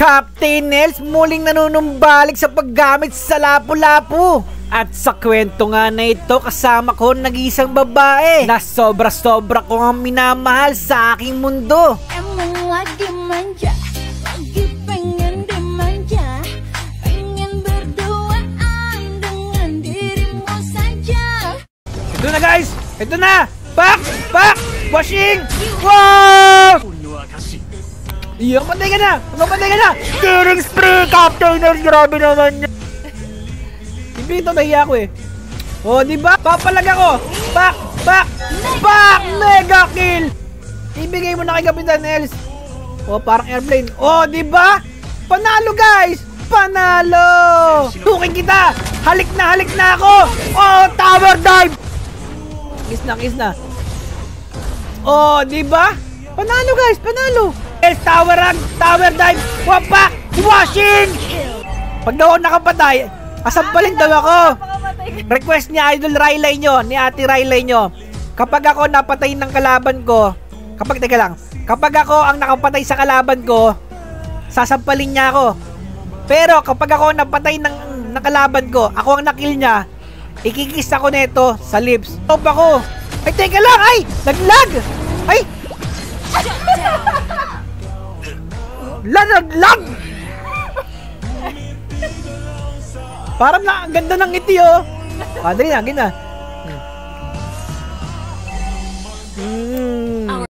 Captain Nels muling nanunumbalik sa paggamit sa lapu-lapu. At sa kwento nga na ito, kasama ko nag-iisang babae na sobra-sobra ko ang minamahal sa aking mundo. Emang lagi manja, lagi pengen dimanja, pengen berduaan dengan dirimu saja. Ito na guys! Ito na! Pak! Pak! Washing! Wow! Iya, patay ka na! Patay ka na! Killing spree! Captain Nels! Grabe naman niya! Ibig ito nahiya ko eh. O, diba? Papalag ako! Pak! Pak! Pak! Mega kill! Ibigay mo na kay Captain Nels. O, parang airplane. O, diba? Panalo guys! Panalo! Tukin kita! Halik na ako! O, tower dive! Kiss na. O, diba? Panalo guys! Panalo! Tower dive, wapak, washing! Pag daw ako nakapatay, asampalin daw ako. Request ni Idol Riley nyo, ni Ate Riley nyo. Kapag ako napatay ng kalaban ko, kapag ako ang nakapatay sa kalaban ko, sasampalin niya ako. Pero kapag ako napatay ng kalaban ko, ako ang nakill niya, ikikis ako nito sa lips. Stop ako. Ay, teka lang, ay, naglag. Ay, lag! Parang na, ang ganda ng ngiti oh. Dali na,